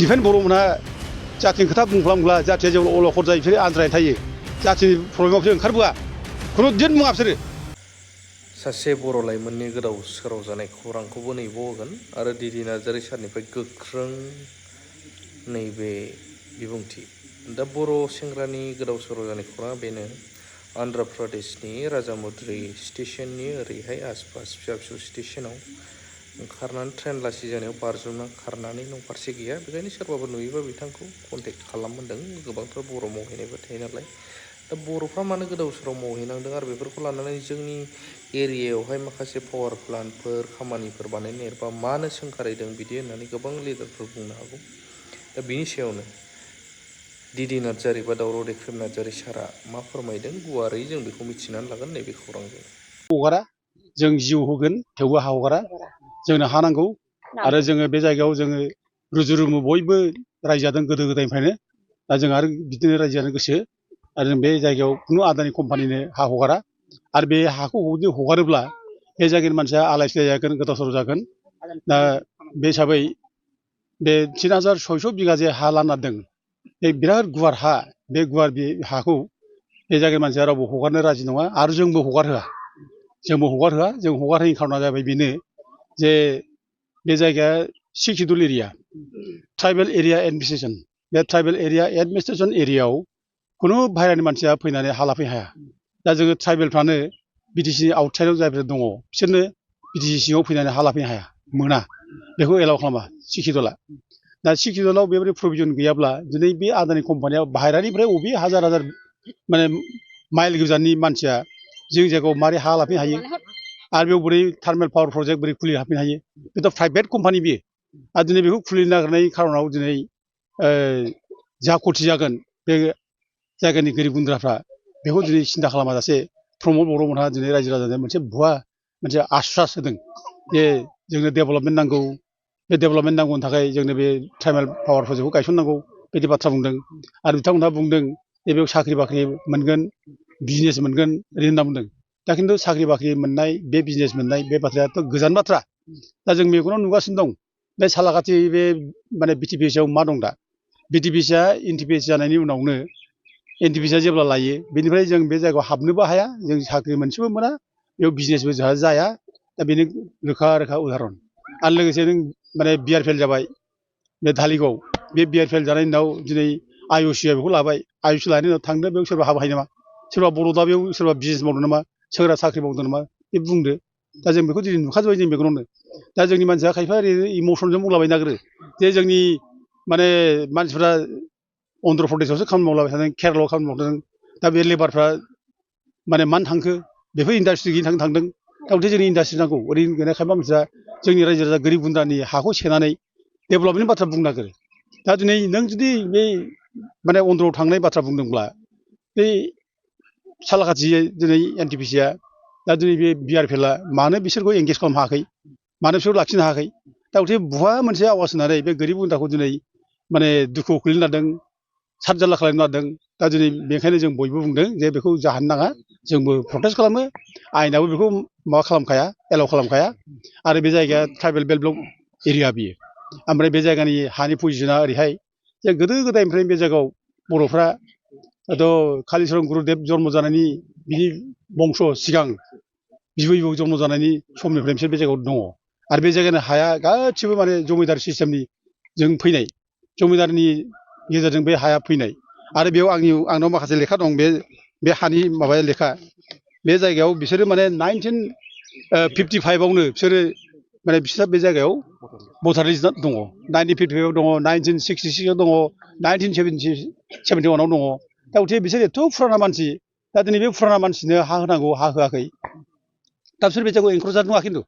defend बर'मोनहा जातिनि खोथा बुंफ्लांब्ला जातिया जों अलखद जायो बिसोरो आद्रायनानै थायो जातिनि प्रब्लेमाव बिसोर ओंखारबोआ खुनु दिन बुङा बिसोरो सासे बर' लाइमोननि गोदाव सोराव जानाय खौरांखौबो नैबावगोन आरो दिदि नार्जारि सारनिफ्राय गोख्रों नैबे बिबुंथि दा बर' सेंग्रानि गोदाव सोराव जानाय खौराङा बेनो आन्ध्र प्रदेशनि राजामुद्रि स्टेशननि ओरैहाय आसपास फिसा फिसौ स्टेशनाव ओंखारनानै ट्रेन लासि जानायाव बारजुमना खारनानै न' फारसे गैया बेखायनो सोरबाफोर नुयोबा बिथांखौ कन्टेक्ट खालाममोनदों गोबांथार बर' मावहैनायबो थायो नालाय दा बर'फ्रा मानो गोदाव सोराव मावहैनांदों आरो बेफोरखौ लानानै जोंनि एरियायावहाय माखासे पावार प्लान्टफोर खामानिफोर बानायनायबा मानो सोंखारिदों बिदि होननानै गोबां लिडारफोर बुंनो हागौ दा बिनि सायावनो दिदि नार्जारि बा दावराव देख्रेब नार्जारि सारा मा फोरमायदों गुवारै जों बेखौ मिथिनानै लागोन नैबे खौरांजों हगारा जों जिउ होगोन थेवबो हा हगारा जोंनो हा नांगौ आरो जोङो बे जायगायाव जोङो रुजु रुमु बयबो रायजो जादों गोदो गोदायनिफ्रायनो दा जों आरो बिदिनो रायजो जानो गोसो आरो जों बे जायगायाव खुनु आदानि कम्पानिनो हा हगारा आरो बे हाखौ जुदि हगारोब्ला बे जायगानि मानसिया आलाय सिलाय जागोन गोदाव सोराव जागोन दा बे हिसाबै बे 3600 बिगा जे हा लाना दों बे बिराद गुवार हा बे गुवार बे हाखौ बे जायगानि मानसिया रावबो हगारनो राजि नङा आरो जोंबो हगार होआ जों हगार होयैनि खारना जाबाय बेनो जे बे जायगाया सिकिउर्ड एरिया ट्राइबेल एरिया एडमिनिस्ट्रेसन बे ट्राइबेल एरिया एडमिनिस्ट्रेसन एरियायाव खुनु बाहेरानि मानसिया फैनानै हा लाफैनो हाया दा जोङो ट्राइबेलफ्रानो बिटिसि आउटसाइडआव जायफोर दङ बिसोरनो बिटिसि सिङाव फैनानै हा लाफैनो हाया मोना बेखौ एलाउ खालामा सिकिउर्डआ दा सिकिउर्डआव बेबायदि प्रभिजन गैयाब्ला दिनै बे आदानि कम्पानिया बाहेरानिफ्राय बबे हाजार हाजार माने माइल गोजाननि मानसिया जोंनि जायगायाव मारै हा लाफैनो हायो आरो बेयाव बोरै थार्मेल पावार प्रजेक्ट बोरै खुलि हाफैनो हायो बेथ' प्राइभेट कम्पानि बियो आरो दिनै बेखौ खुलिनो नागिरनायनि खारनाव दिनै जा खथि जागोन बे जायगानि गोरिब गुन्द्राफ्रा बेखौ दिनै सिन्था खालामाजासे प्रमद बर'मोनहा दिनै रायजो राजानो मोनसे भुवा मोनसे आश्वास होदों जे जोंनो डेभेलपमेन्ट नांगौ बे डेभेलपमेन्ट नांगौनि थाखाय जोंनो बे ट्राइबेल पावार प्रजेक्टखौ गायसननांगौ बिदि बाथ्रा बुंदों आरो बिथांमोनहा बुंदों जे बेयाव साख्रि बाख्रि मोनगोन बिजनेस मोनगोन ओरै होनना बुंदों दा खिन्थु साख्रि बाख्रि मोननाय बे बिजनेस मोननाय बे बाथ्रायाथ' गोजान बाथ्रा दा जों मेगनाव नुगासिनो दं बे सालाकाथि बे माने बिटिपिसिआव मा दं दा बिटिपिसिआ एनटिपिसि जानायनि उनावनो एनटिपिसिआ जेब्ला लायो बेनिफ्राय जों बे जायगायाव हाबनोबो हाया जों साख्रि मोनसेबो मोना बेयाव बिजनेसबो जोंहा जाया दा बेनो रोखा रोखा उदाहरन आरो लोगोसे नों माने बिआरपिएल जाबाय बे धालिगाव बे बिआरपिएल जानायनि उनाव दिनै आइअसिआ बेखौ लाबाय आइअसि लानायनि उनाव थांदो बेयाव सोरबा हाबा हायो नामा सोरबा बर'दा बेयाव सोरबा बिजनेस मावदों नामा सोरबा साख्रि मावदों नामा बे बुंदो दा जों बेखौ दिनै नुखाजोब्बाय जों मेगनावनो दा जोंनि मानसिया खायफा ओरैनो इमसनजों बुंलाबाय नागिरो जे जोंनि माने मानसिफ्रा अन्ध्र प्रदेशआवसो खामानि मावलाबाय थादों केरेलायाव खामानि मावदों दा बे लेबारफ्रा माने मानो थांखो बेफोर इन्डास्ट्रि गैयिनि थांदों दा उलथे जोंनि इन्डास्ट्रि नांगौ ओरैनो खायफा मानसिया जोंनि रायजो राजा गोरिब गुन्द्रानि हाखौ सेनानै डेभेलपमेन्टनि बाथ्रा बुंनो नागिरो दा दिनै नों जुदि बे माने अन्ध्रआव थांनाय बाथ्रा बुंदोंब्ला बे सालाकाथि दिनै एनटिपिसिआ दा दिनै बे बिआरपिएलआ मानो बिसोरखौ एंगेज खालामनो हायाखै मानो बिसोरखौ लाखिनो हायाखै दा उलथे बुहा मोनसे आवाज होनानै बे गोरिब गुन्द्राखौ दिनै माने दुखुआव खोलैनो नागिरदों सात जारला खालामनो नागिरदों दा दिनै बेनिखायनो जों बयबो बुंदों जे बेखौ जाहोनो नाङा जोंबो प्रटेस्ट खालामो आयेनाबो बेखौ माबा खालामखाया एलाउ खालामखाया आरो बे जायगाया ट्राइबेल बेल्ट ब्लक एरिया बियो ओमफ्राय बे जायगानि हानि पजिसना ओरैहाय जे गोदो गोदायनिफ्रायनो बे जायगायाव बर'फ्रा कालिचरन गुरुदेब जन्म जानायनि बिनि बंस सिगां बिबै बिबौ जन्म जानायनि समनिफ्राय बिसोर बे जायगायाव दङ आरो बे जायगानि हाया गासिबो माने जमिदार सिस्टेमनि जों फैनाय जमिदारनि गेजेरजों बे हाया फैनाय आरो बेयाव आंनाव माखासे लेखा दं बे हानि माबाया लेखा बे जायगायाव बिसोरो माने 1955आवनो बिसोरो माने बिसोर बे जायगायाव भटार लिस्ट दङ 1955आव दङ 1966आव दङ 1971आव दङ दा उथे बिसोर एथ' फुराना मानसि दा दिनै बे फुराना मानसिनो हा होनांगौ हा होआखै दा बिसोर बे जायगायाव एनक्ल'जार नङा खिन्थु